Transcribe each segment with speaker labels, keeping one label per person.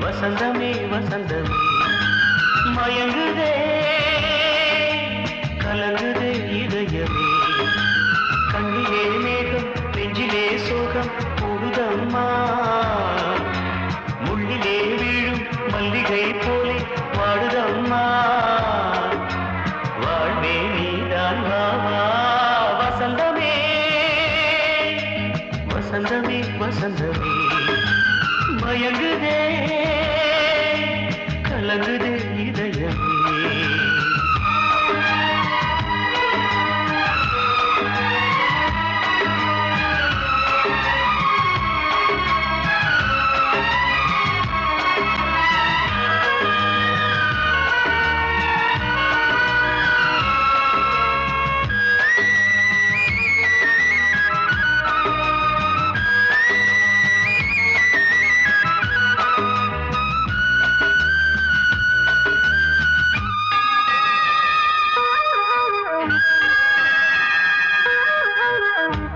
Speaker 1: வசந்தமே வசந்தமே மயங்குதே கலங்குதே இதயமே கண்ணிலே மேகம் நெஞ்சிலே சோகம் கூடுதம்மா முள்ளிலே வீழும் மல்லிகை போலே வாடுதம்மா வாழ்வே நீதான் வாவா வசந்தமே வசந்தமே வசந்தமே மயங்குதே கலங்குதே இதயமே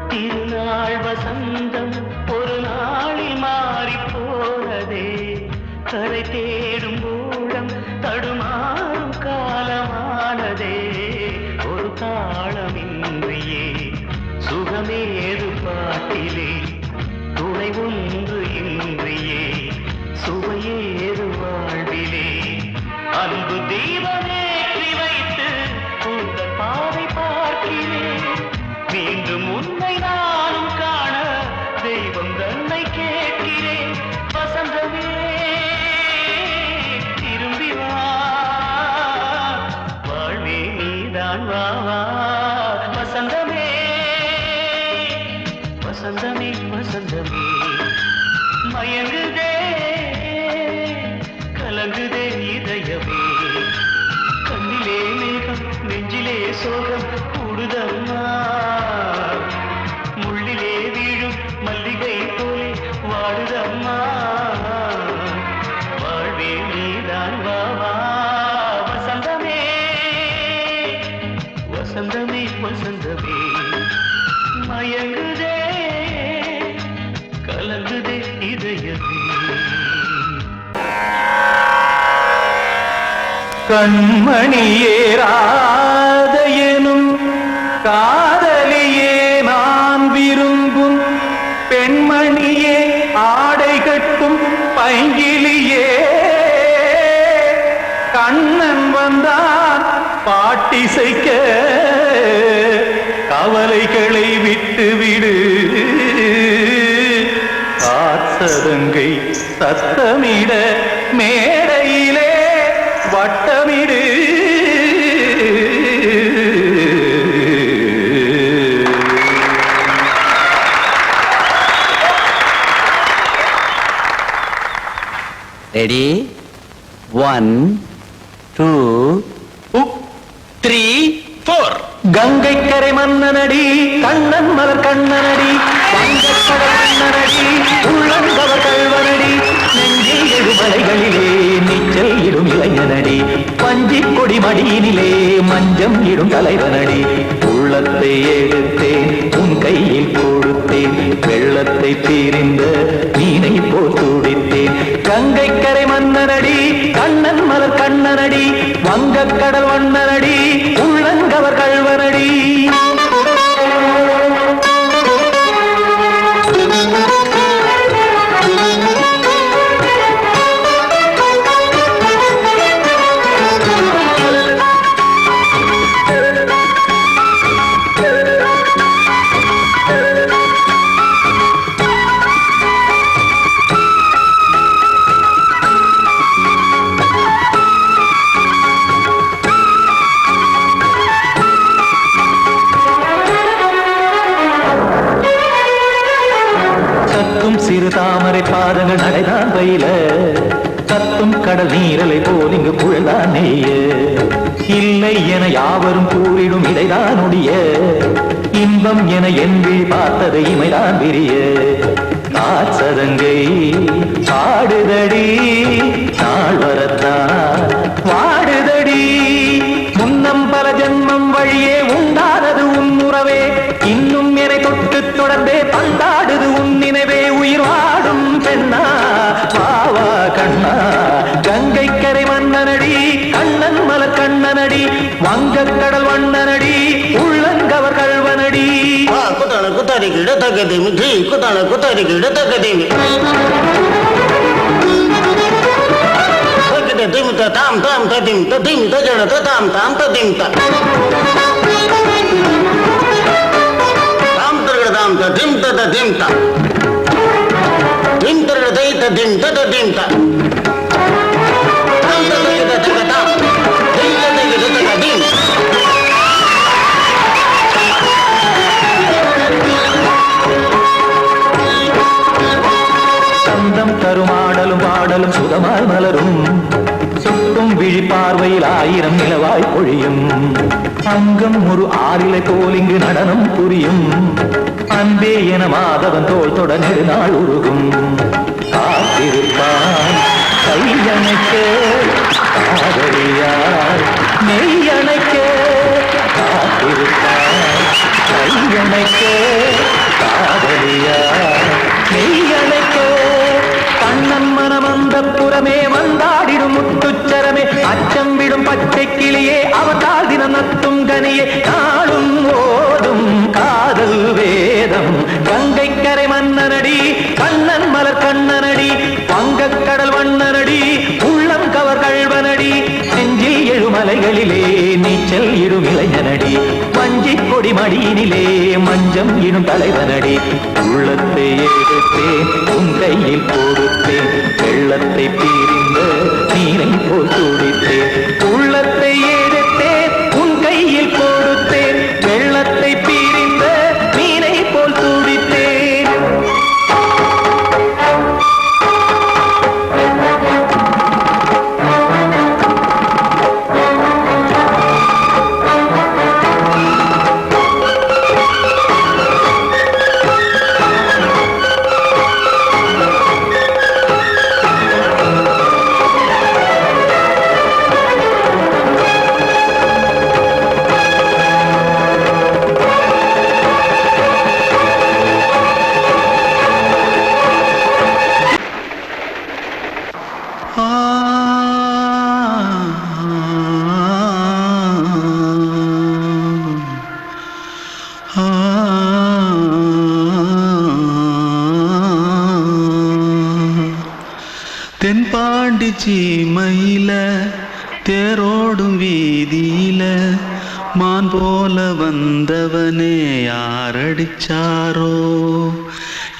Speaker 1: திருநாள் வசந்தம் ஒரு நாளில் மாறி போனதே கரை தேடும் ஊழம் தடுமாறும் காலமானதே ஒரு தாளமின்றியே சுகமேது பாட்டிலே துணை ஒன்று இன்றியே சுவையேது வாழ்விலே அன்பு தீபமேற்றி வைத்து உங்கள் பாதை பார்க்கிறேன் மீண்டும் உன்னை நானும் காண தெய்வம் தன்னை கேட்கிறேன் வசந்தமே திரும்பி வா வாழ்வே நீதான் வா வசந்தமே வசந்தமே வசந்தமே மயங்குதே கலங்குதே இதயமே கண்ணிலே மேகம் நெஞ்சிலே சோகம் கூடுதம்மா முள்ளிலே வீழும் மல்லிகை போலே வாடுதம்மா வாழ்வே நீதான் வா வசந்தமே வசந்தமே வசந்தமே மயங்குதே கலங்குதே இதயமே கண்மணியே ராதையனும் காதலியே நான் விரும்பும் பெண்மணியே ஆடை கட்டும் பைங்கிலியே கண்ணன் வந்தான் பாட்டிசைக்க கவலைகளை விட்டுவிடு காத்ததங்கை சத்தமிட மேடையிலே வட்டமிடு
Speaker 2: ரெடி 1 2 3 4
Speaker 1: கங்கை கரை மன்னனடி கண்ணன் மலர் கண்ணனடி வங்கக்கடல் மன்னனடி உள்ளங்கவர் கல்வனடி நெஞ்சில் எழுமலைகளிலே நீச்சல் இடும் இளைஞனடி பஞ்சி கொடி மடியினிலே மஞ்சம் இடும் தலைவனடி உள்ளத்தை எடுத்தேன் உன் கையில் கொடுத்தேன் வெள்ளத்தை தீரிந்த மீனை போல் துடித்தேன் கங்கை கரை மன்னனடி கண்ணன் மலர் கண்ணனடி வங்கக்கடல் மன்னனடி உள்ளங்கவர் கல்வனடி கத்தும் கடல் நீரலை போல் இங்கு புழல்தான் நெய்ய இல்லை என யாவரும் கூறிடும் இடைதான் உடைய இன்பம் என என்பி பார்த்தது இமைதான் விரிய காற்சதங்கை பாடுதடி நாள் வரத்தான் வாடுதடி முன்னம் பல ஜென்மம் வழியே உண்டானது உன் உறவே இன்னும் என்னை தொட்டு தொடர்ந்தே பந்தாடுது உன் நினைவே உயிர் வாடும் பெண்ணா வாவா கண்ணா கங்கை கரை மன்னனடி கண்ணன் மலர் கண்ணனடி வங்கக் கடல் வண்ணனடி உள்ளங்கவர் கல்வனடி
Speaker 3: குத்தான குத்தாரி கிட தகதேமி ஜி குத்தான குத்தாரி கிட தகதேமி திம் தாம் தாம் ததிம் ததிம் தஜட தாம் தாம் ததிம் தாம் தரகதாம் ததிம் ததிம் திம் தரகதை ததிம் ததிம் தாம் தரகத தகதாம் திம் தரகத தகதிம்
Speaker 1: சந்தம் தருமாடலும் பாடலும் சுகமாய் மலரும் சுட்டும் விழி பார்வையில் ஆயிரம் நிலவாய் பொழியும் அங்கம் ஒரு ஆறிலை போல் இங்கு நடனம் புரியும் அன்பே என மாதவன் தோல் தொட நெடுநாள் உருகும் காத்திருப்பான் கையணைக்க காதலியார் மெய்யணைக்க காத்திருப்பான் கையணைக்க காதலியார் மெய்யணைக்க கண்ணன் மனம் அந்த புறமே வந்தாடிடும் முத்துச்சரமே அச்சம் விடும் பச்சை கிளியே அவதால் தினம் நத்தும் கனியே நாளும் ஓடும் காதல் வேதம் கங்கை கரை மன்னனடி கண்ணன் மலர் கண்ணனடி வங்கக் கடல் வண்ணனடி உள்ளம் கவர் கல்வனடி நெஞ்சில் எழுமலைகளிலே நீச்சல் இடும் இளைஞனடி வஞ்சிக் கொடி மடியினிலே மஞ்சம் இடும் தலைவனடி உள்ளத்தை எடுத்தேன் உன் கையில் கொடுத்தேன் வெள்ளத்தை பிரிந்த நீரை போல் துடித்தேன் உள்ளத்தை எடுத்தேன் உன் கையில் கொடுத்தேன் வெள்ளத்தை பிரிந்த நீரை போல் துடித்தேன்
Speaker 4: தென்பாண்டி சீமையில தேரோடும் வீதியில மான் போல வந்தவனே யாரடிச்சாரோ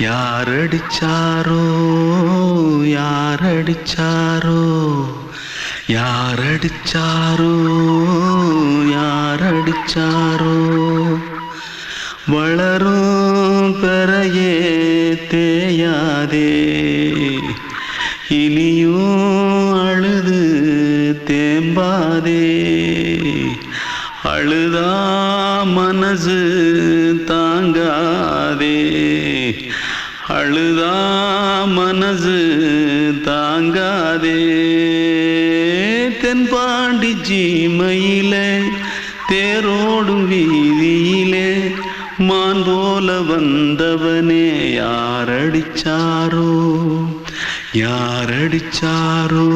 Speaker 4: யாரடிச்சாரோ யாரடிச்சாரோ யாரடிச்சாரோ யாரடிச்சாரோ வளரும் பெறையே தேயாதே இனியும் அழுது தேம்பாதே அழுதா மனசு தாங்காதே அழுதா மனசு தாங்காதே தென்பாண்டி சீமையிலே தேரோடும் வீதியிலே மான் போல வந்தவனே யாரடிச்சாரோ யாரடிச்சாரோ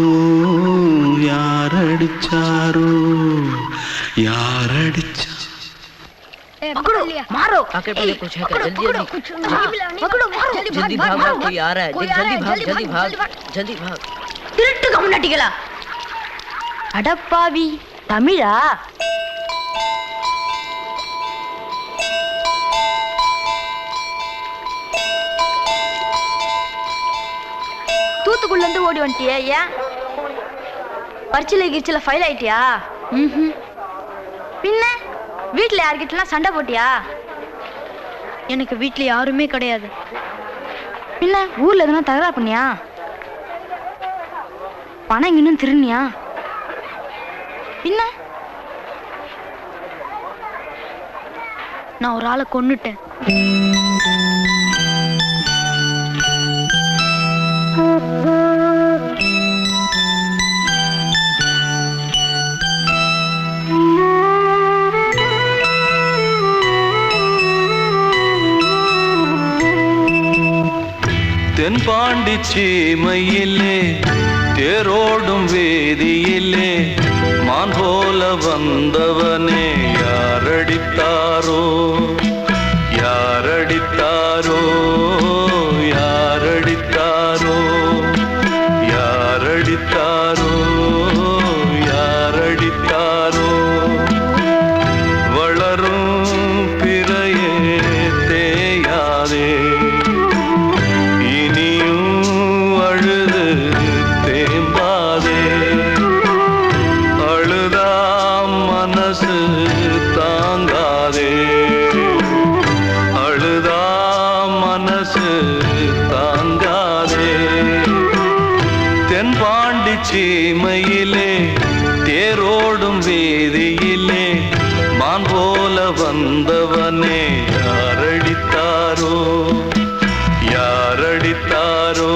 Speaker 4: யாரடிச்சாரோ யாரடிச்சா
Speaker 5: पकड़ो मारो
Speaker 6: आके पहले कुछ है क्या जल्दी
Speaker 5: पकड़ो मारो
Speaker 6: जल्दी भाग भाग कोई आ रहा है जल्दी भाग जल्दी भाग
Speaker 5: திருட்டு கம்முனட்டிகளா அடப்பாவி தமிழா தூத்துக்குள்ள இருந்து ஓடி வந்துட்டியா ஏன் பரிச்சையில கிரிச்சில ஃபைல் ஆயிட்டியா பின்ன வீட்டுல யார்கிட்டலாம் சண்டை போட்டியா எனக்கு வீட்டுல யாருமே கிடையாது பின்ன ஊர்ல எதுனா தகராறு பண்ணியா பணம் இன்னும் திருநியா பின்ன நான் ஒரு ஆளை கொன்னுட்டேன்.
Speaker 4: தென்பாண்டி சீமையிலே தேரோடும் வேதியிலே மான் போல வந்தவனே யாரடித்தாரோ யாரடித்தாரோ யாரடித்தாரோ யாரடித்தாரோ யாரடித்தாரோ வளரும் பிறையே தேயாதே சீமையிலே தேரோடும் வேதியிலே மான் போல வந்தவனே யாரடித்தாரோ யாரடித்தாரோ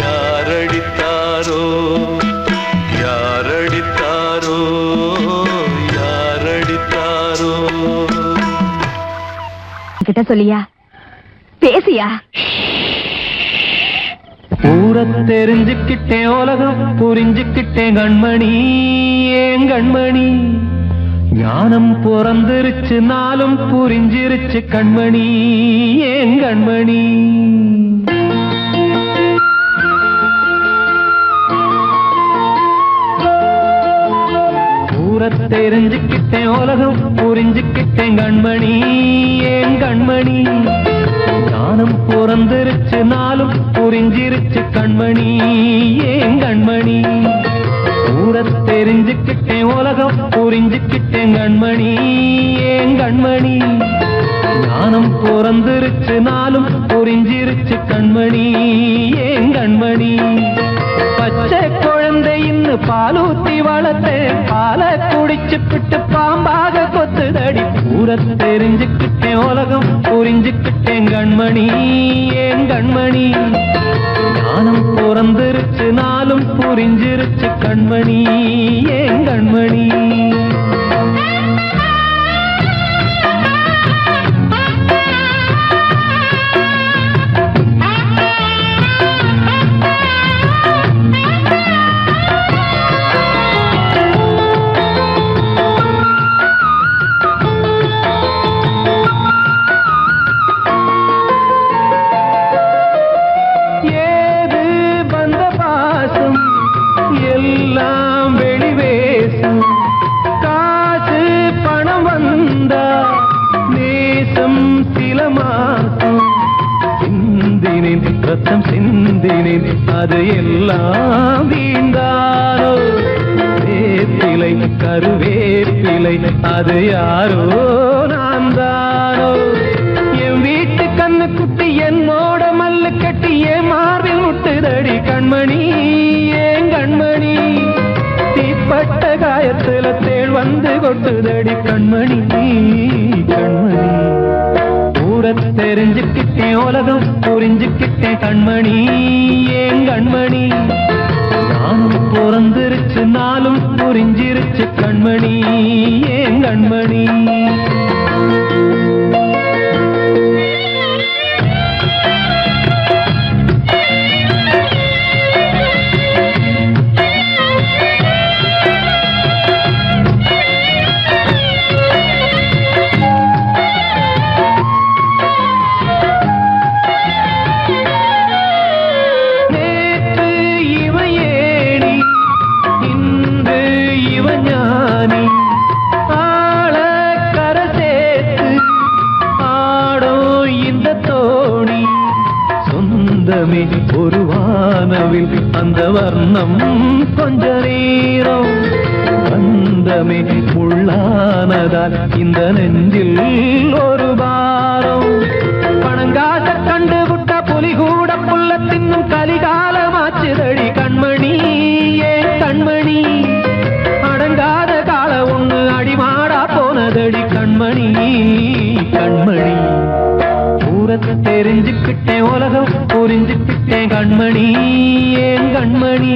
Speaker 4: யாரடித்தாரோ யாரடித்தாரோ யாரடித்தாரோ
Speaker 7: கிட்ட சொல்லியா பேசியா
Speaker 1: ஊரை தெரிஞ்சுக்கிட்டேன் உலகம் புரிஞ்சுக்கிட்டேன் கண்மணி ஏன் கண்மணி ஞானம் பிறந்திருச்சு நாளும் புரிஞ்சிருச்சு கண்மணி ஏன் கண்மணி ஊரை தெரிஞ்சுக்கிட்டேன் உலகம் புரிஞ்சுக்கிட்டேன் கண்மணி ஏன் கண்மணி ஞானம் பிறந்திருச்சு நாளும் புரிஞ்சிருச்சு கண்மணி ஏன் கண்மணி ஊரை தெரிஞ்சுக்கிட்டேன் உலகம் புரிஞ்சுக்கிட்டேன் கண்மணி ஏன் கண்மணி ஞானம் பிறந்திருச்சு நாளும் புரிஞ்சிருச்சு கண்மணி ஏன் கண்மணி பச்சை குழந்தை இன்னும் பாலூத்தி வளர்த்தேன் பாலை குடிச்சு பிட்டு பாம்பாக கொத்துதடி ஊரை தெரிஞ்சுக்கிட்டேன் உலகம் புரிஞ்சுக்கிட்டேன் கண்மணி ஏன் கண்மணி ஞானம் பிறந்திருச்சு நாளும் புரிஞ்சிருச்சு கண்மணி ஏன் கண்மணி ரத்தம் சிந்தினேன் அது எல்லாம் வீண்டானோ வேப்பிலை கருவேப்பிலை அது யாரோ நான் தானோ என் வீட்டு கண்ணு குட்டி என்னோட மல்லு கட்டி என் மார்பில் முட்டுதடி கண்மணி ஏன் கண்மணி தீப்பட்ட காயத்துல தேள் வந்து கொட்டுதடி கண்மணி கண்மணி ஊரை தெரிஞ்சுக்கிட்டேன் உலகம் புரிஞ்சுக்கிட்டேன் கண்மணி ஏன் கண்மணி ஞானம் பிறந்திருச்சு நாளும் புரிஞ்சிருச்சு கண்மணி ஏன் கண்மணி ஒரு வானவில் அந்த வர்ணம் கொஞ்ச நேரம் பந்தமே உள்ளானதால் இந்த நெஞ்சில் ஒரு பாரம் பணங்காச கண்டு விட்ட புலி கூட புல்ல தின்னும் கலிகாலமாச்சுதடி கண்மணி கண்மணி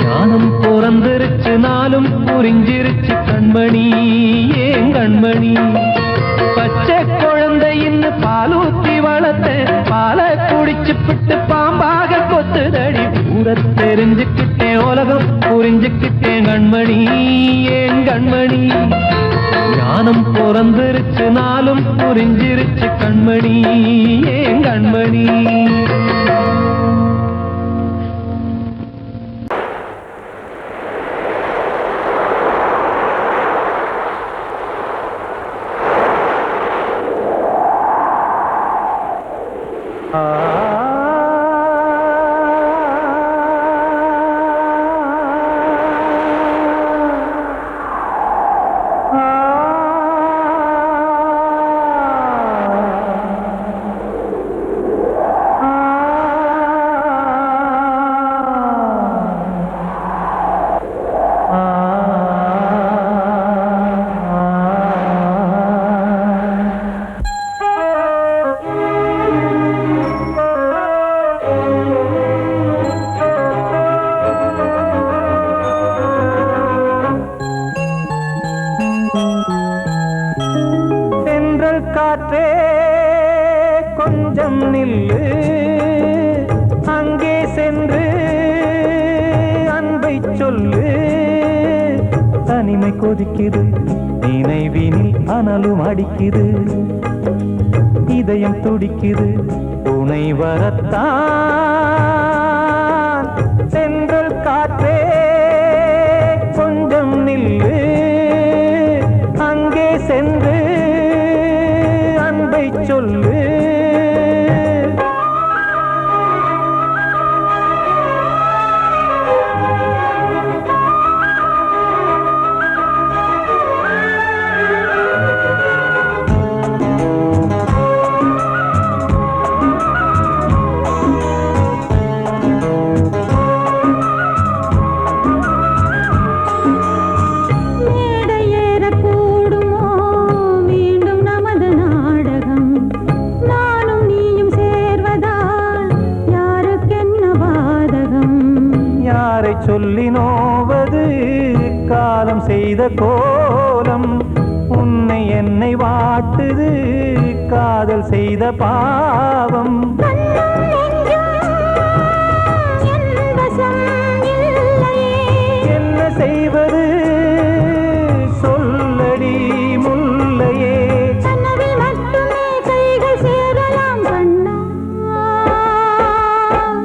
Speaker 1: ஞானம் பிறந்திருச்சு நாளும் புரிஞ்சிருச்சு கண்மணி ஏன் கண்மணி பச்சை குழந்தையின்னு பாலூத்தி வளர்த்த பாலை குடிச்சு பிட்டு பாம்பாக கொத்துதடி ஊர தெரிஞ்சுக்கிட்டேன் உலகம் புரிஞ்சுக்கிட்டேன் கண்மணி ஏன் கண்மணி ஞானம் பிறந்திருச்சு நாளும் புரிஞ்சிருச்சு கண்மணி ஏன் கண்மணி காற்றே கொஞ்சம் நில்லு அங்கே சென்று அன்பை சொல்லு தனிமை கொதிக்குது நினைவினில் அனலும் அடிக்குது இதயம் துடிக்குது துணை வரத்தான் சென்றல் காற்றே கொஞ்சம் நில்லு அங்கே சென்று அன்பை சொல்லு சொல்லி நோவது காலம் செய்த கோலம் உன்னை என்னை வாட்டுது காதல் செய்த பாவம் என்ன செய்வது சொல்லடி முல்லையே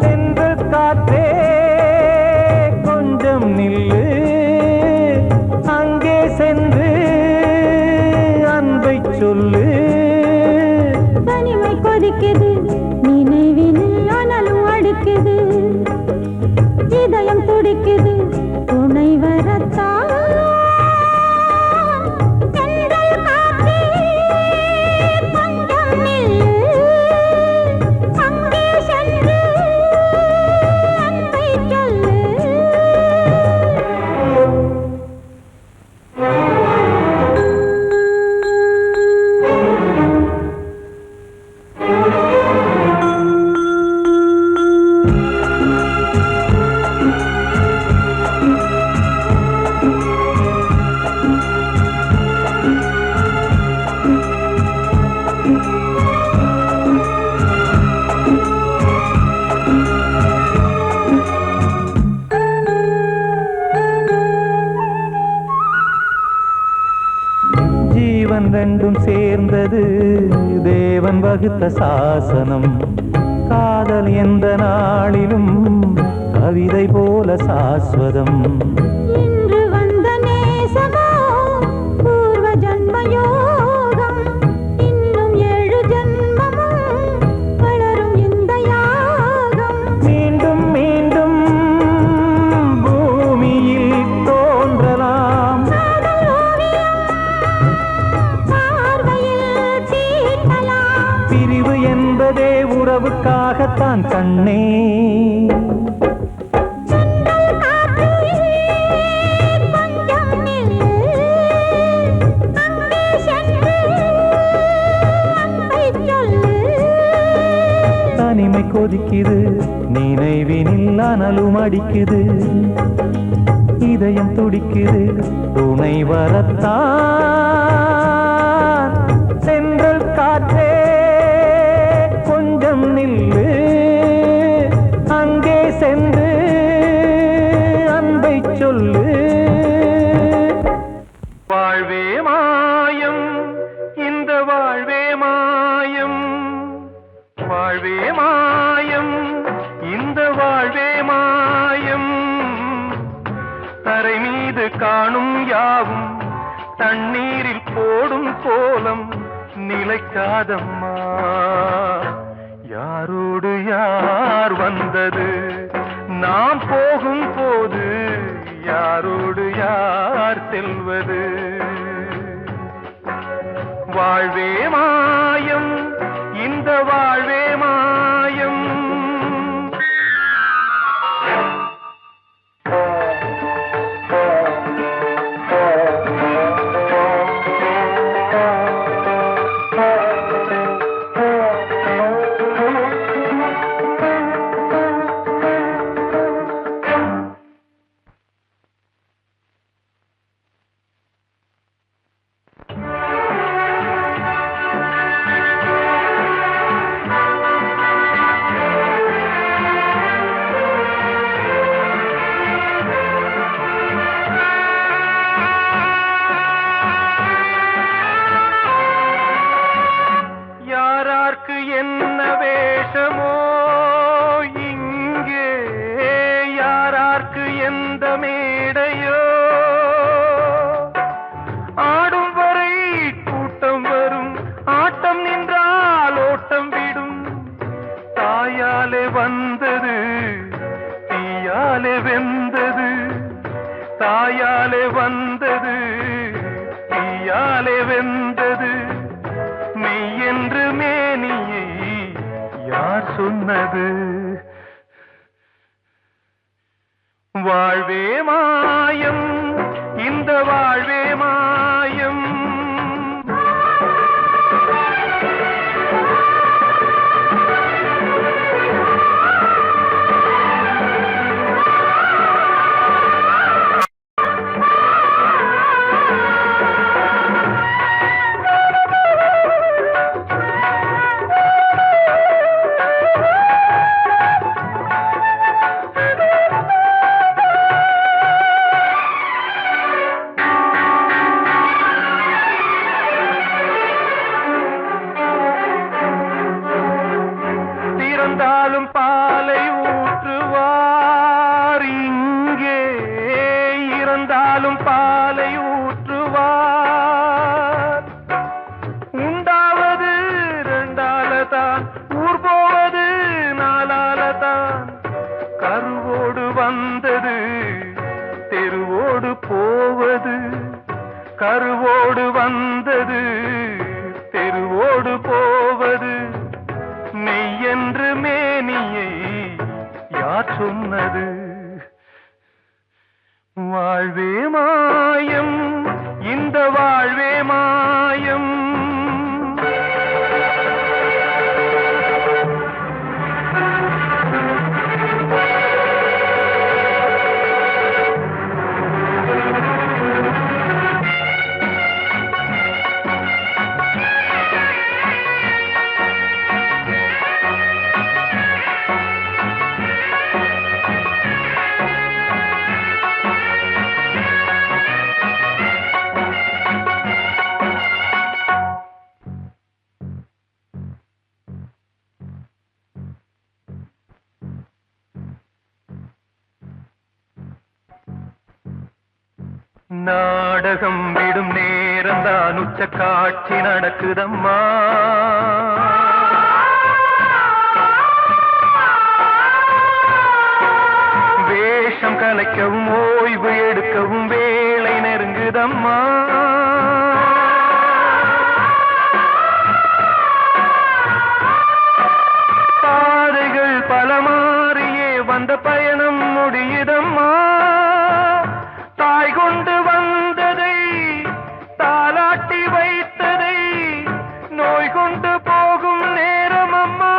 Speaker 1: சென்றல் காற்றே நில்லு அங்கே சென்று அன்பை சொல்லு
Speaker 8: தனிமை கொதிக்குது நினைவினில் அனலும் அடிக்குது இதயம் துடிக்குது துணை வரத்தான்
Speaker 1: ரெண்டும் சேர்ந்தது தேவன் வகுத்த சாசனம் காதல் எந்த நாளிலும் கவிதை போல சாஸ்வதம்
Speaker 8: இன்று வந்த நேசமோ பூர்வ ஜன்மயோகம் இன்னும் 7 ஜன்மமும் வளரும் இந்த யாகம்
Speaker 1: மீண்டும் மீண்டும் பூமியில் தோன்றலாம் பிரிவு என்பதே உறவுக்காகத்தான் கண்ணே தனிமை கொதிக்குது, நினைவினில் அனலும் அடிக்குது, இதயம் துடிக்குது துணை வரத்தான். சென்றல் காற்றே கொஞ்சம் நில்லு, அங்கே சென்று அன்பை சொல்லு. வாழ்வே மாயம், இந்த வாழ்வே மாயம், வாழ்வே மாயம், இந்த வாழ்வே மாயம். தரை மீது காணும் யாவும் தண்ணீரில் போடும் கோலம் நிலைக்காதம்மா. யாரோடு யார் வந்தது நாம் போகும் போது, யாரோடு யார் செல்வது. வாழ்வே மாயம், இந்த வாழ்வே மாயம். என்ன வேஷமோ இங்கே, யாரார்க்கு எந்த மேடையோ, ஆடும் வரை கூட்டம் வரும், ஆட்டம் நின்றால் ஓட்டம் விடும். தாயாலே வந்தது தீயாலே வெந்தது, தாயாலே வந்தது தீயாலே வெந்தது. மெய் என்று மேனியை யார் சொன்னது. வாழ்வே மாயம், இந்த வாழ்வே மாயம். இருந்தாலும் பாலை ஊற்றுவார் இங்கே, இருந்தாலும் பாலை ஊற்றுவார். உண்டாவது ரெண்டாலதான், ஊர் போவது நாலாலதான். கருவோடு வந்தது தெருவோடு போவது, கருவோடு வந்தது தெருவோடு போவது. மெய் என்று மேனியை யார் சொன்னது. வாழ்வே மாயம், இந்த வாழ்வே மாயம். நாடகம் விடும் நேரம்தான் உச்ச காட்சி நடக்குதம்மா. வேஷம் கலைக்கவும் ஓய்வு எடுக்கவும் வேளை நெருங்குதம்மா. பாதைகள் பல மாறியே வந்த பயணம் முடியுதம்மா. தாய் கொண்டு வந்ததை தாலாட்டி வைத்ததை நோய் கொண்டு போகும் நேரம் அம்மா.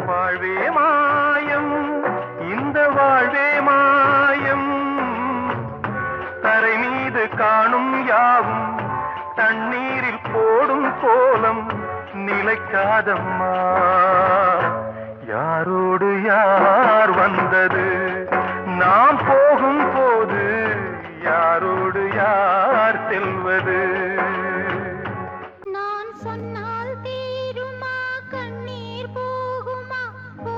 Speaker 1: வாழ்வே மாயம், இந்த வாழ்வே மாயம், தரை மீது காணும் யாவும் தண்ணீரில் போடும் கோலம் நிலைக்காதம்மா. யாரோடு யார் வந்தது, நாம் போகும் போது யாரோடு யார் செல்வது?
Speaker 8: நான் சொன்னால் தீருமா, கண்ணீர் போகுமா? ஓ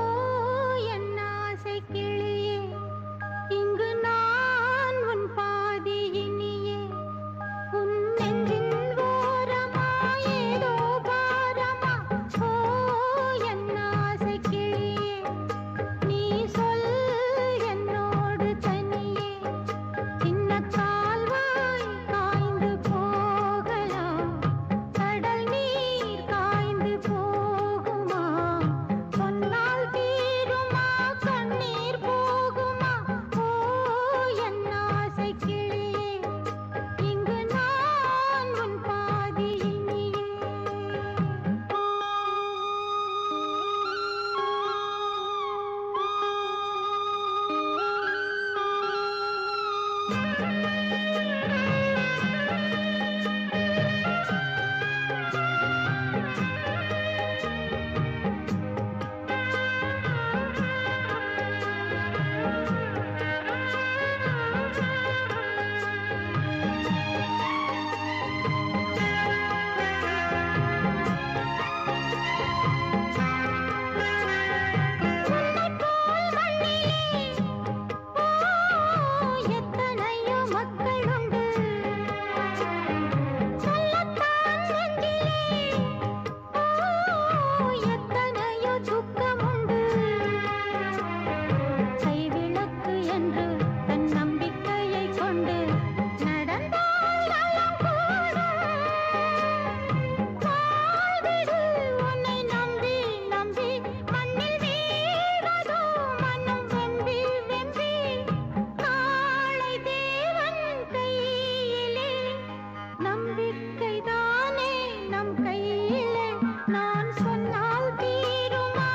Speaker 8: என் ஆசை கிளியே, இங்கு நான் உன் பாதி இனியே. உன் நெஞ்சின் ஓரமா ஏதோ பாரமா? ஓ என் ஆசை கிளியே, நீ சொல் என்னோடு தனியே. சின்ன கால்வாய் காய்ந்து போகலாம், கடல் நீர் காய்ந்து போகுமா? சொன்னால் தீருமா, கண்ணீர் போகுமா? ஓ என் ஆசை கிளியே, இங்கு நான் உன் பாதி இனியே. எத்தனையோ மக்கள் உண்டு, சொல்லத்தான் நெஞ்சிலே. எத்தனையோ துக்கம் உண்டு, கைவிளக்கு என்று தன் நம்பிக்கையை கொண்டு நடந்தால் நலம் கூடும். வாழ்விடு உன்னை நம்பி நம்பி மண்ணில் வீழ்வதோ மனம் வெம்பி வெம்பி. நாளை தேவன் கையிலே, நம்பிக்கைதானே நம் கையிலே. நான் சொன்னால் தீருமா,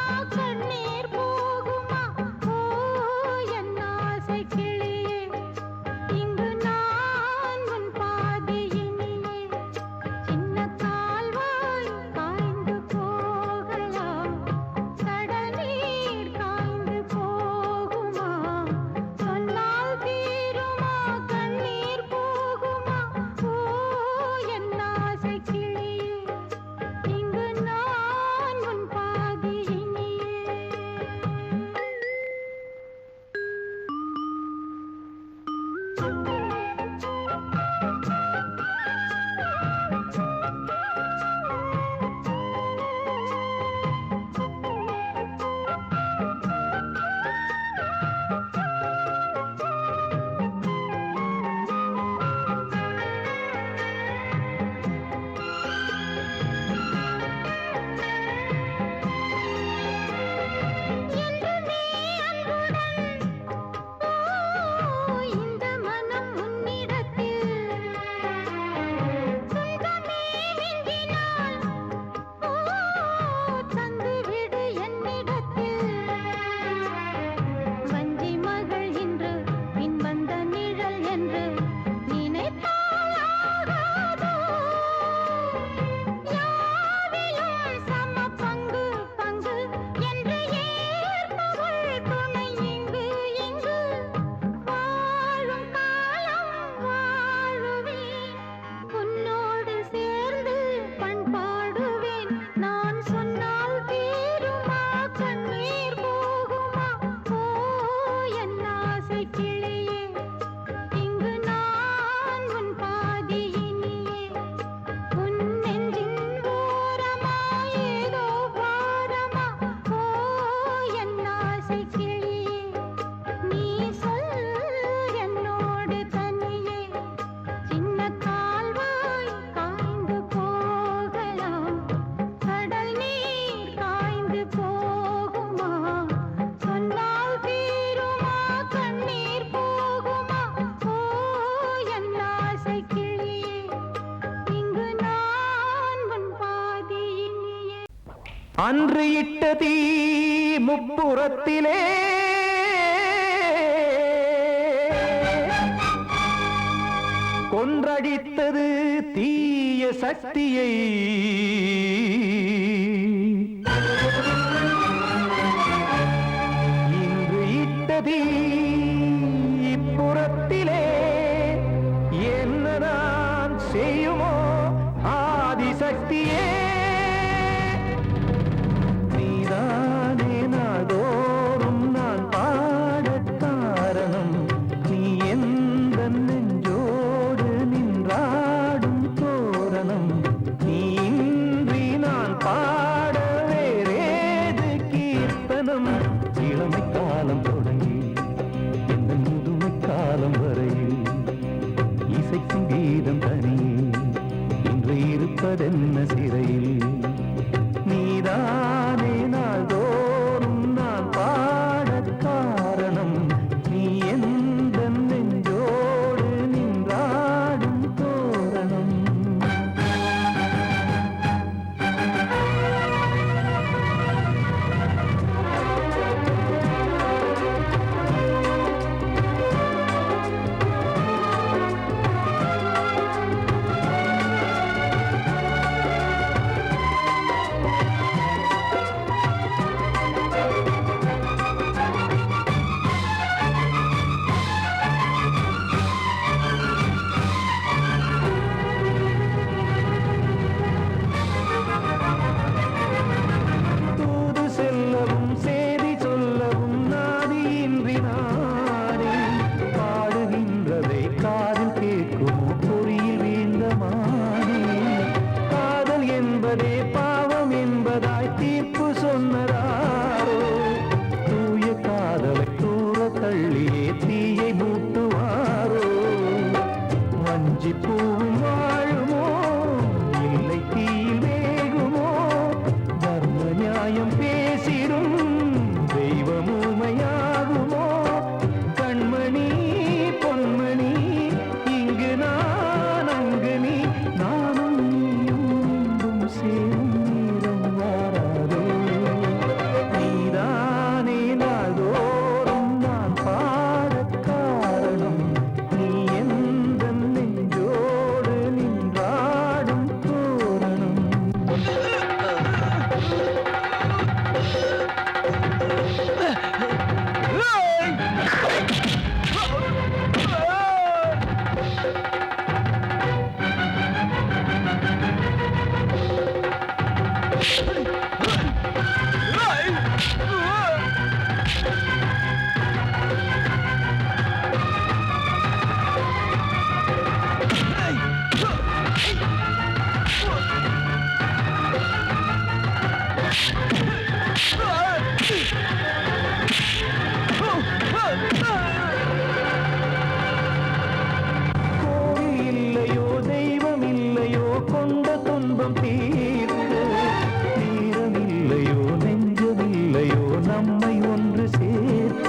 Speaker 1: அன்று இட்ட தீ முப்புறத்திலே கொன்றடித்தது தீய சக்தியை. இன்று இட்ட தீ இப்புறத்திலே என்ன நான் செய்யுமோ ஆதிசக்தியே. நீதானே நாள்தோறும் நான் பாடக் காரணம். நீ எந்த நெஞ்சோடு நின்றாடும் தோரணம். நீ இன்றி நான் பாட வேறேது கீர்த்தனம். இளமை காலம் தொடங்கி எந்த முதுமை காலம் வரையில் இசைக்கும் கீதம் தனியே இன்று இருப்பதென்ன சிறையில். நீதானே நாள்தோறும் நான் பாடக் காரணம். நீ எந்த நெஞ்சோடு நின்றாடும் தோரணம். தூது செல்லவும் சேதி சொல்லவும் நாதியின்றி நானே பாடுகின்றதை காதில் கேட்குமோ பொறியில் வீழ்ந்த மானே. காதல் என்பதே பாவம் என்பதாய் தீர்ப்பு சொன்னதாரோ. தூய காதலை தூர தள்ளியே தீயை மூட்டுவாரோ. வஞ்சி பூவும் வாழுமோ இல்லை தீயில் வேகுமோ. தர்ம நியாயம் பேசிடும் தெய்வம் ஊமையாகுமோ. கண்மணி பொன்மணி இங்கு நான் அங்கு நீ நானும் நீயும் மீண்டும் சேரும் நேரம் வாராதோ. நீதானே நாள்தோறும் நான் பாடக் காரணம். நீ எந்த நெஞ்சோடு நின்றாடும் தோரணம். கோவில் இல்லையோ தெய்வம் இல்லையோ கொண்ட துன்பம் தீர்க்க. தீரமில்லையோ நெஞ்சமில்லையோ நம்மை ஒன்று சேர்க்க.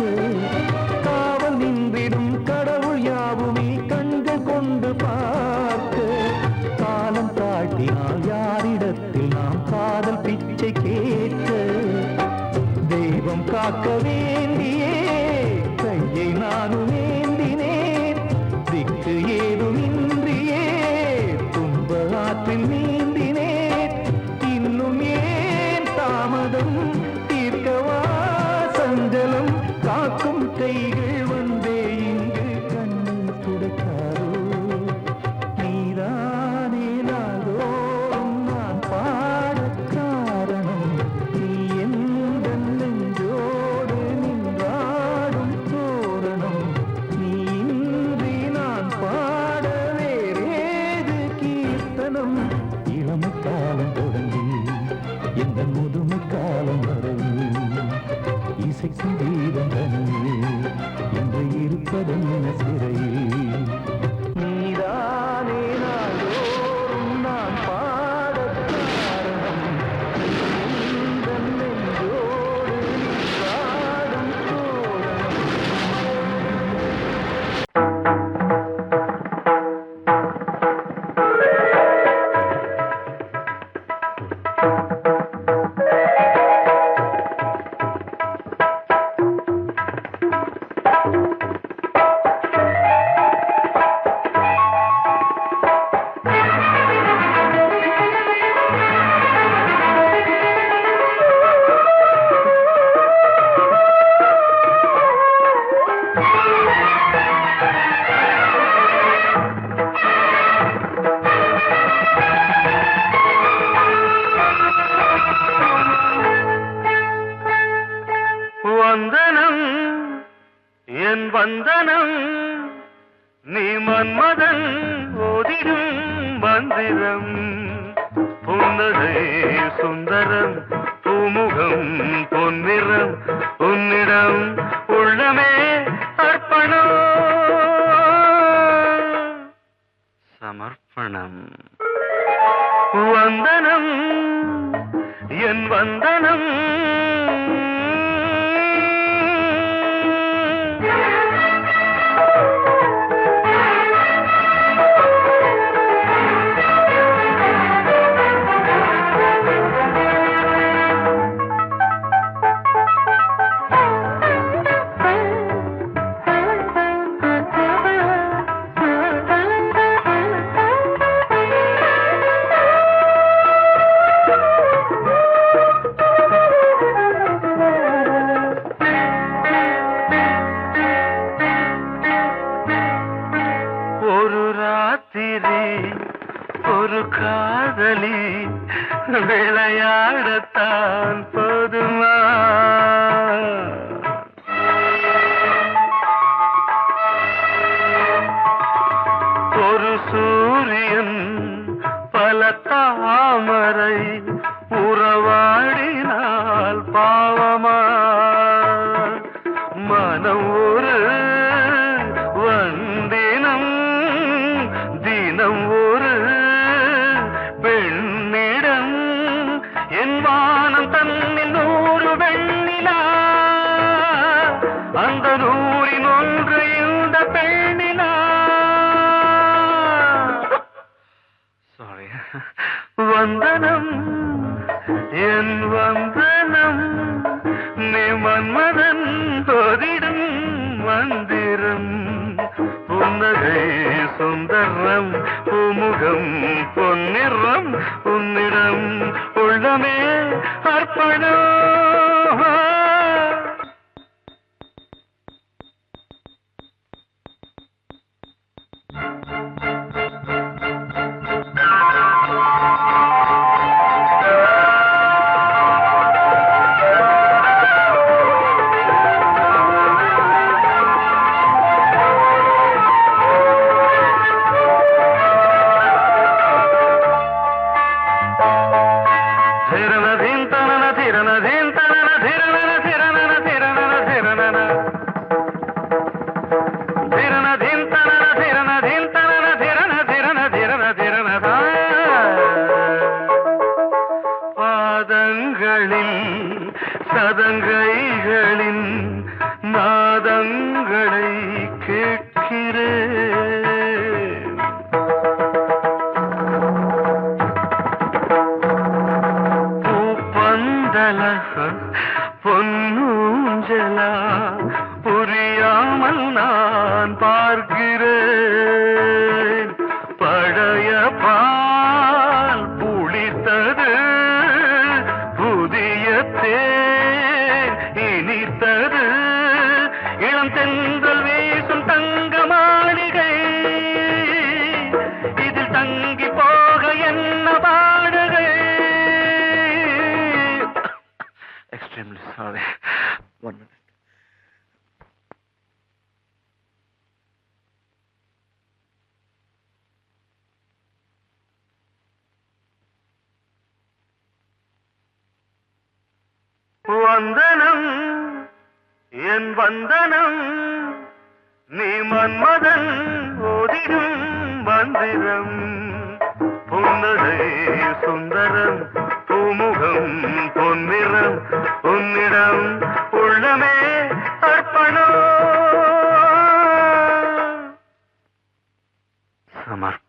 Speaker 1: காவல் நின்றிடும் கடவுள் யாவுமே கண்கள் கொண்டு பார்க்க. காலம் தாட்டினால் யாரிடத்தில் நாம் காதல் பிச்சை கேட்க. தெய்வம் காக்க வேண்டியே கையை நானும் ஏந்தினேன். திக்கு ஏதுமின்றியே துன்ப ஆற்றில் நீந்தினேன். இன்னும் ஏன் தாமதம் தீர்க்கவா சஞ்சலம். காக்கும் கைகள் வந்தே இங்கு கண்ணில் துடைக்காரோ. நீதானே நாள்தோறும் நான் பாடக் காரணம். நீ எந்த நெஞ்சோடு நின்றாடும் தோரணம். நீ இன்றி நான் பாட வேறேது கீர்த்தனம். இளமை காலம் தொடங்கி எந்த முதுமை காலம் வரையில் இசைக்கும் கீதம் தனியே என்று இருப்பதென்ன சிறையில். நீதானே நாள்தோறும் நான் பாடக் காரணம். எந்த நெஞ்சோடு நின்றாடும் தோரணம்.
Speaker 4: வந்தனம் என் வந்தனம் நீ மன்மதன் ஓதிடும் மந்திரம் புன்னகை சுந்தரம் பூமுகம் பொன்னிறம் உன்னிடம் உள்ளமே அர்ப்பணம் சமர்ப்பணம் வந்தனம் என் வந்தனம் ஒரு காதலி விளையாடத்தான் போதுமா ஒரு சூரியன் பல தாமரை உறவாடினால் பாவமா மனம் ஒரு வந்தினம் தினம் ஒரு பெண்ணிடம் என் வானம் தன்னில் 100 வெண்ணிலா அந்த 100இன் ஒன்று இந்த பெண்ணிலா சாரி வந்தனம் என் வந்தனம் நீ மன்மதன் ஓதிடும் மந்திரம் புன்னகை சுந்தரம் பூமுகம் பொன்னிறம் உன்னிடம் உள்ளமே அர்ப்பணம் சதங்கைகளின் நாதங்களை கேட்கிறேன் பூப்பந்தல பொன்னூஞ்சலா புரியாமல் நான் பார்க்கிறேன் பழைய பால் புளித்தது புதிய தேன் இனித்தது இளம் தென்றல் வீசும் தங்க மாளிகை இதில் தங்கி போக என்ன பாடுகை எக்ஸ்ட்ரீம்லி சாரி 1 minute வந்தனம் என் வந்தனம் நீ மன்மதன் ஓதிடும் மந்திரம் புன்னகை சுந்தரம் பூமுகம் பொன்னிறம் உன்னிடம் உள்ளமே அர்ப்பணம் சமர்ப்பணம்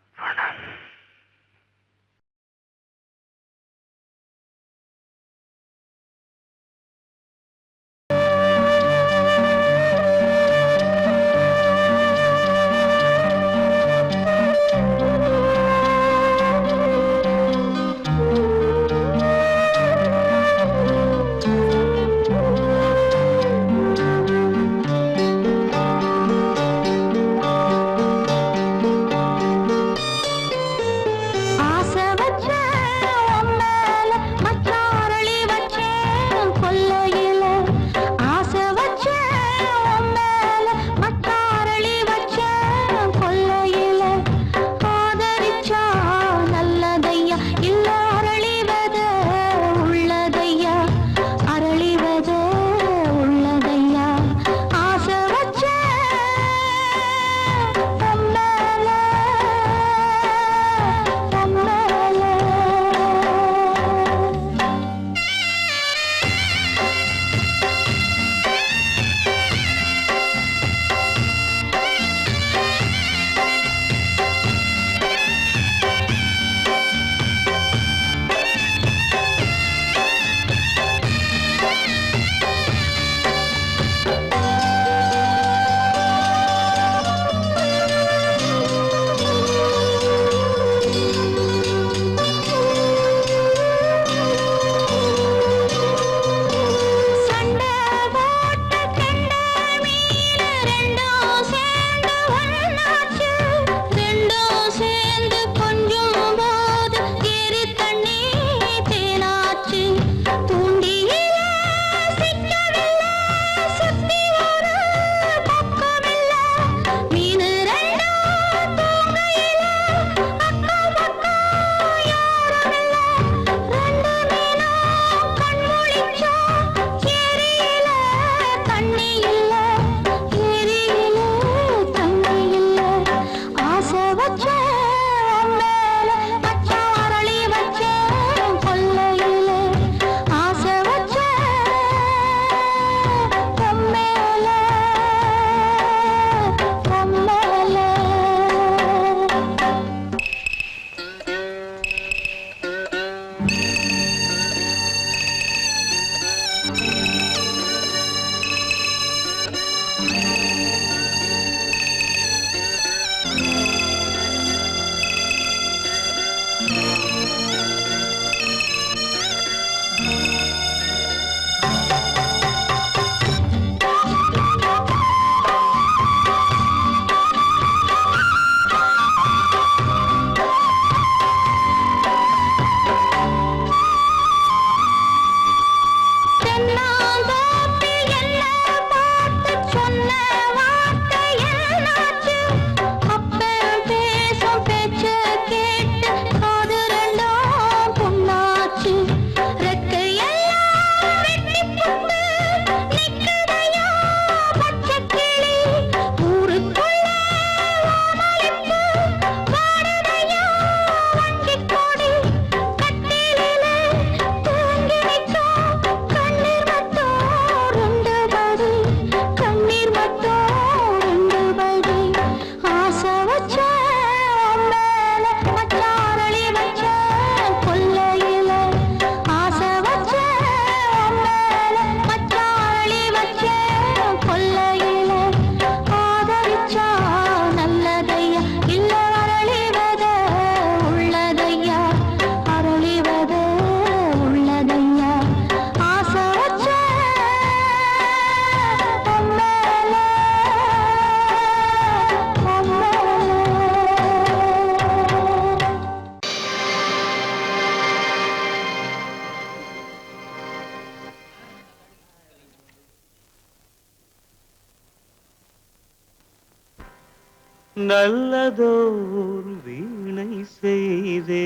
Speaker 3: நல்லதோர் வீணை செய்தே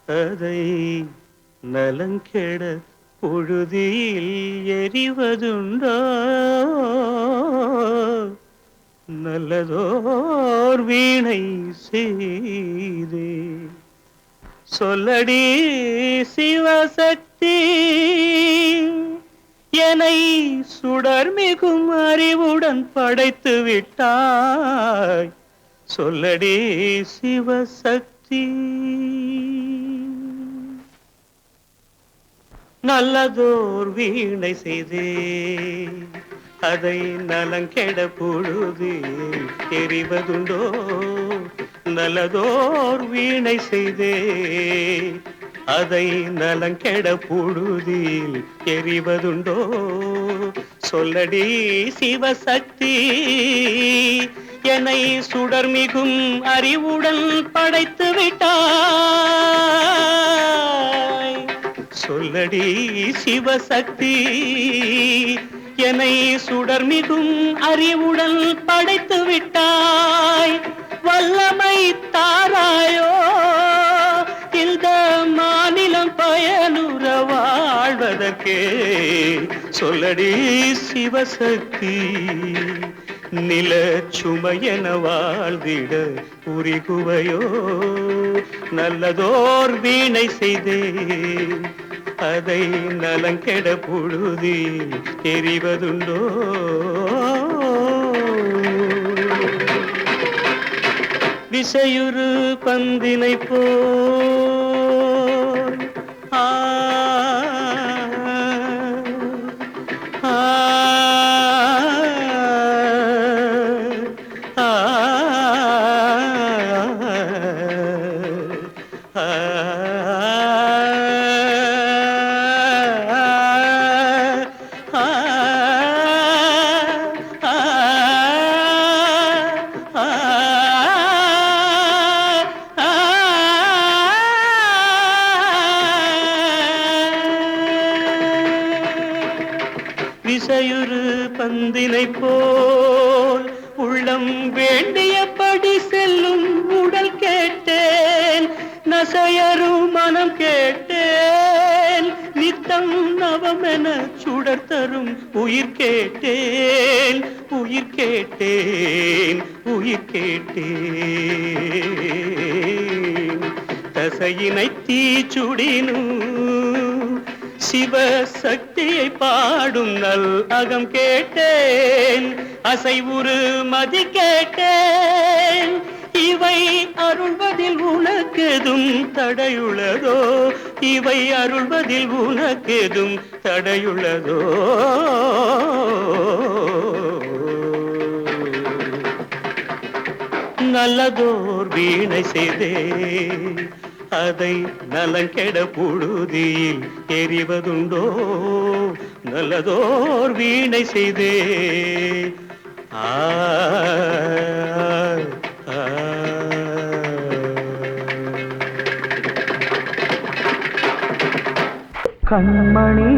Speaker 3: அதை நலங்கெட பொழுதில் எறிவதுண்டோ நல்லதோர் வீணை செய்தே சொல்லடி சிவசக்தி என்னை சுடர் மிகும் அறிவுடன் படைத்து விட்டாய் சொல்லடி சிவசக்தி நல்லதோர் வீணை செய்தே அதை நலங்கெட பொழுது தெரிவதுண்டோ நல்லதோர் வீணை செய்தே அதை நலங்கெட பொழுதில் எறிவதுண்டோ சொல்லடி சிவசக்தி என்னை சுடர் மிகும் அறிவுடன் படைத்து விட்டாய் சொல்லடி சிவசக்தி என்னை சுடர் மிகும் அறிவுடன் படைத்து விட்டாய் வல்லமை தாராயோ இந்த மாநிலம் பயனுற வாழ்வதற்கே சொல்லடி சிவசக்தி நில சுமையென வாழ்ந்திட உரிகுவையோ நல்லதோர் வீணை செய்தே அதை நலங்கெட பொழுதில் தெரிவதுண்டோ விசையுறு பந்தினை போல் ஆ ஆ விசையுறு பந்தினை போல் உள்ளம் வேண்டியபடி செல்லும் உடல் கேட்டேன் நசையரு மனம் கேட்டேன் நித்தம் நவமென சுடர் தரும் உயிர் கேட்டேன் உயிர் கேட்டேன் உயிர் கேட்டேன் தசையினை தீச்சுடினும் சிவசக்தியை பாடும் நல் அகம் கேட்டேன் அசைவுறு மதி கேட்டேன் இவை அருள்வதில் உனக்கெதும் தடையுள்ளதோ இவை அருள்வதில் உனக்கெதும் தடையுள்ளதோ நல்லதோர் வீணை செய்தே அதை நலங்கெட பொழுதில் எறிவதுண்டோ நல்லதோர் வீணை செய்தே ஆ
Speaker 1: கண்மணி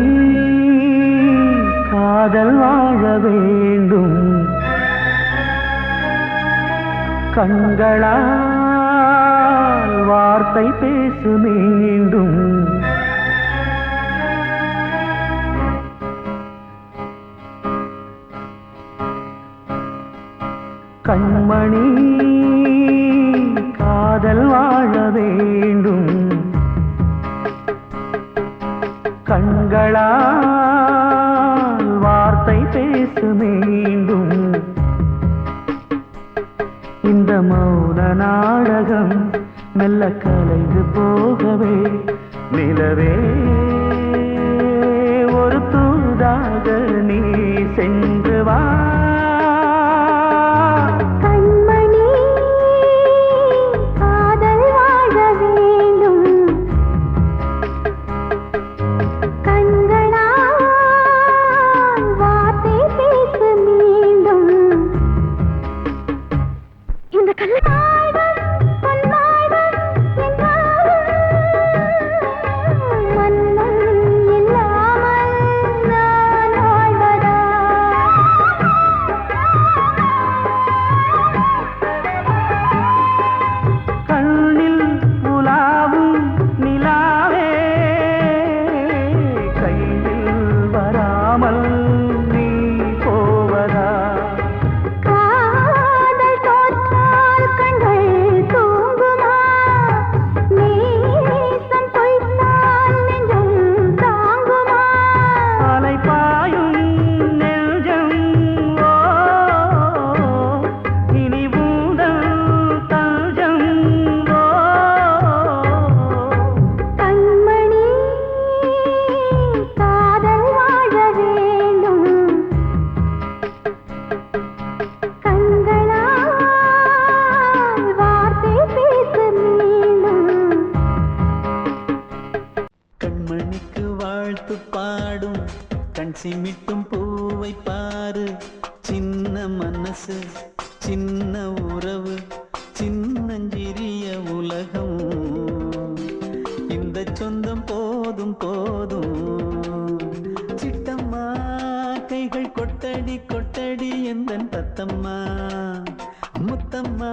Speaker 1: காதல் வாழ வேண்டும் கண்களால் வார்த்தை பேசு மீண்டும் கண்மணி காதல் வாழ வேண்டும் கண்களால் வார்த்தை பேசு மீண்டும் இந்த மௌன நாடகம் மெல்ல கலைந்து போகவே நிலவே ஒரு தூதாக நீ சென்று வா
Speaker 8: கண்மணி காதல் வாழ வேண்டும் கண்களால் வார்த்தை பேசு மீண்டும் இந்த கல்லாடம் பொன்னாடம் என்றாலும் மன்னன் இல்லாமல் நான் வாழ்வதா
Speaker 9: சிமிட்டும் பூவை பாரு, சின்ன மனசு சின்ன உறவு சின்னஞ்சிறிய உலகம். இந்த சொந்தம் போதும் போதும். சிட்டம்மா கைகள் கொட்டடி கொட்டடி எந்தன் தத்தம்மா. முத்தம்மா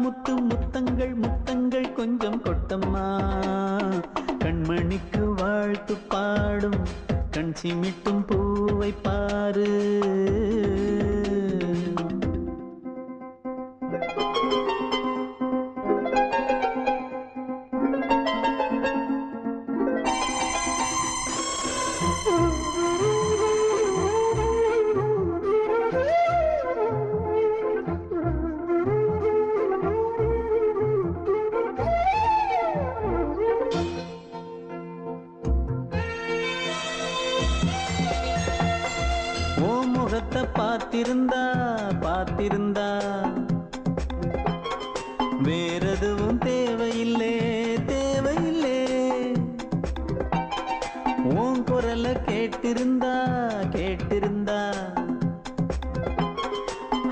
Speaker 9: முத்து முத்தங்கள் முத்தங்கள் கொஞ்சம் கொட்டம்மா. கண்மணிக்கு வாழ்த்து பாடும் கண் சிமிட்டும் பூவை பாரு. பார்த்திருந்தா பார்த்திருந்தா வேறெதுவும் தேவையில்லை தேவையில்லை. உன் குரல கேட்டிருந்தா கேட்டிருந்தா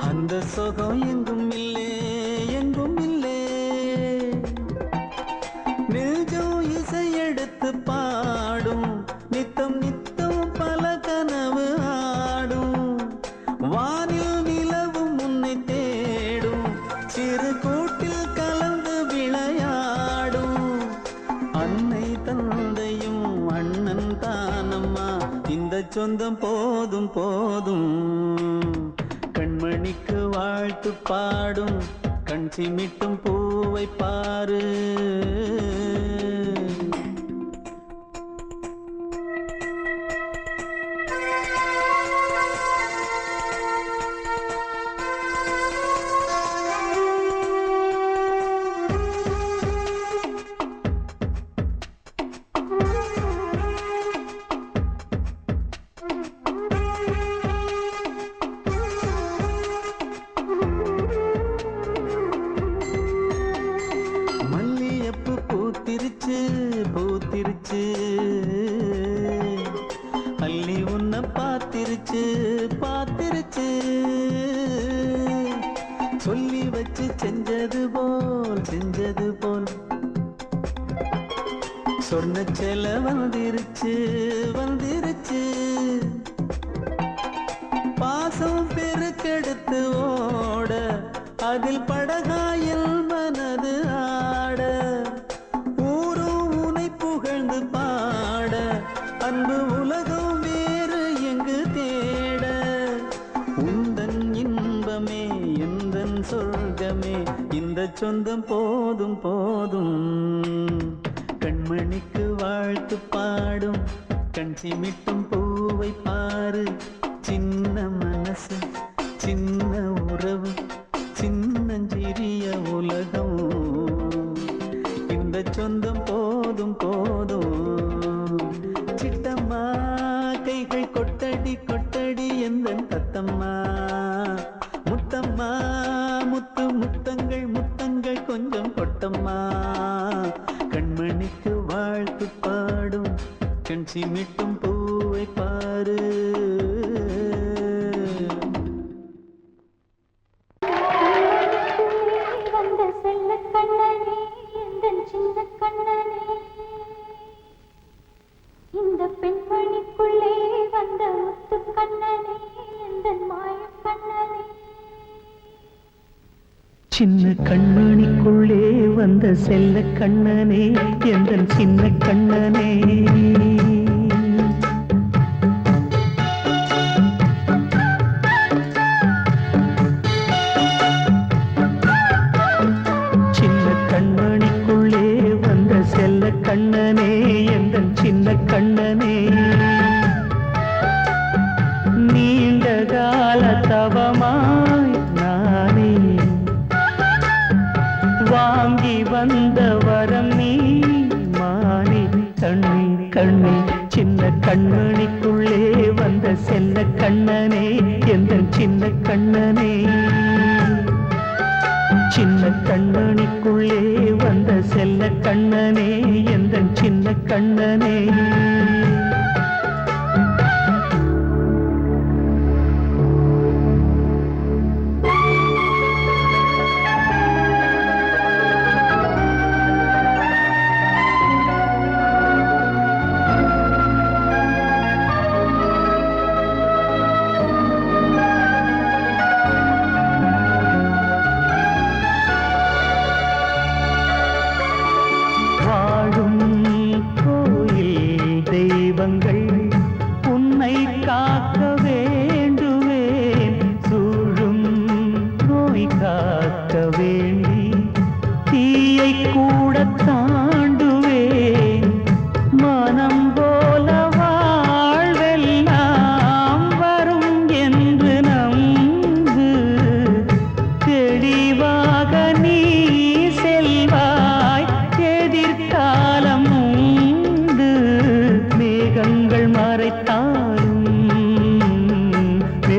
Speaker 9: அந்த சுகம் எங்கும் இல்லை எங்கும் இல்லை. நெஞ்சம் இசை எடுத்து பாடும் நித்தம் நித்தம் பல கனவு ஆடும். வானில் நிலவும் உன்னை தேடும் சிறு கூட்டில் கலந்து விளையாடும். அன்னை தந்தையும் அண்ணன் தானம்மா. இந்த சொந்தம் போதும் போதும். கண்மணிக்கு வாழ்த்து பாடும் கண் சிமிட்டும் பூவை பாரு. பூத்திருச்சு பூத்திருச்சு அள்ளி உன்னை பார்த்திருச்சு பார்த்திருச்சு. சொல்லி வச்சு செஞ்சது போல் சொன்ன செல வந்துருச்சு வந்துருச்சு. பாசம் பெருக்கெடுத்து ஓட அதில் படகாயில் மனது ஆட. ஊரும் உனை புகழ்ந்து பாட அன்பு உலகம் வேறு எங்கு தேட. உந்தன் இன்பமே எந்தன் சொர்க்கமே இந்த சொந்தம் போதும் போதும். கண்மணிக்கு வாழ்த்து பாடும் கண் சிமிட்டும் பூவை பாரு. சின்ன மனசு சின்ன உறவு சின்னஞ்சிறிய உலகம். இந்த சொந்தம் போதும் போதும். சிட்டம்மா கைகள் கொட்டடி கொட்டடி எந்தன் தத்தம்மா. முத்தம்மா முத்து முத்தங்கள் முத்தங்கள் கொஞ்சம் கொட்டம்மா. கண்மணிக்கு வாழ்த்து பாடும் கண் சிமிட்டும் பூவை பாரு.
Speaker 8: வந்த செல்ல கண்ணனே எந்தன் சின்ன கண்ணனே. இந்த பெண்மணிக்குள்ளே வந்த முத்து கண்ணனே எந்தன் மாய கண்ணனே.
Speaker 1: சின்ன கண்மணிக்குள்ளே வந்த செல்ல கண்ணனே எந்தன் சின்ன கண்ணனே. சின்ன கண்மணிக்குள்ளே வந்த செல்ல கண்ணனே எந்தன் சின்ன கண்ணனே. நீண்ட கால தவமாய் நானே வாங்கி வந்த வரம் நீ மானே. கண்ணே கண்ணே சின்ன கண்மணிக்குள்ளே வந்த செல்ல கண்ணனே எந்தன் சின்ன கண்ணனே. சின்ன கண்மணிக்குள்ளே வந்த செல்ல கண்ணனே எந்தன் சின்ன கண்ணனே.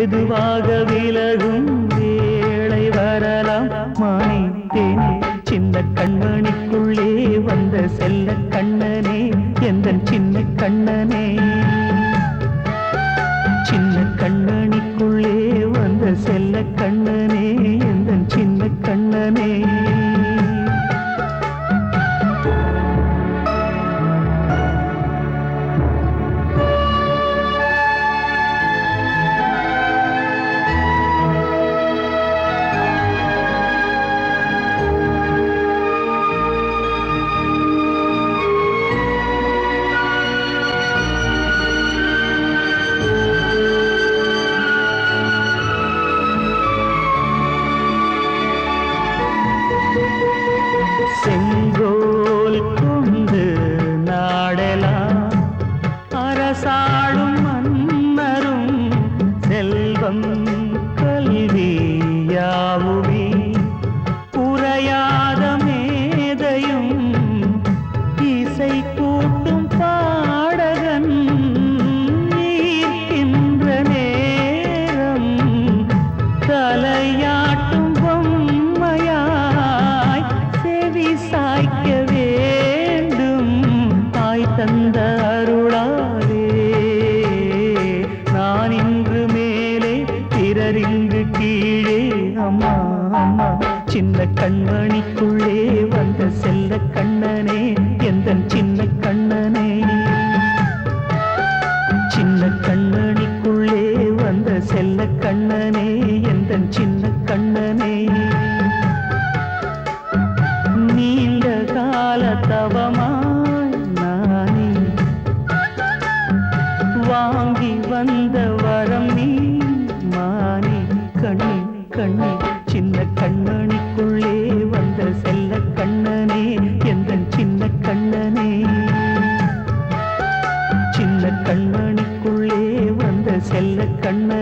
Speaker 9: மெதுவாக விலகும் வேளை வரலாம் மானே தேனே சின்ன கண்மணிக்குள்ளே வந்த செல்ல கண்ணனே எந்தன் சின்ன கண்ணனே சின்ன கண்ணனிக்குள்ளே வந்த செல்ல கண்ணனே எந்தன் சின்ன கண்ணனே செங்கோல் கொண்டு நாடலாம் அரசாளும் மன்னரும் செல்வம் கல்வியாவுமே உரையாத மேதையும் இசை கூட்டும் பாடகன் ஈர்க்கின்ற நேரம் தலையாட்டும் பொம்மையாய் செவி சாய்க்க வேண்டும் தாய் தந்த அருளாலே நான் இன்று மேலே பிறரிங்கு கீழே அம்மா அம்மா சின்ன கண்மணிக்குள்ளே வந்த செல்ல கண்ணனே எந்தன் சின்ன கண்ணனே சின்ன கண்ணனிக்குள்ளே வந்த செல்ல கண்ணனே எந்தன் சின்ன கண்ணனே நீண்ட கால தவமாய் நானே வாங்கி வந்த வரம் நீ மானே கண்ணே கண்ணே சின்ன கண்ணனிக்குள்ளே வந்த செல்ல கண்ணனே எந்தன் சின்ன கண்ணனே சின்ன கண்ணனிக்குள்ளே வந்த செல்ல கண்ணனே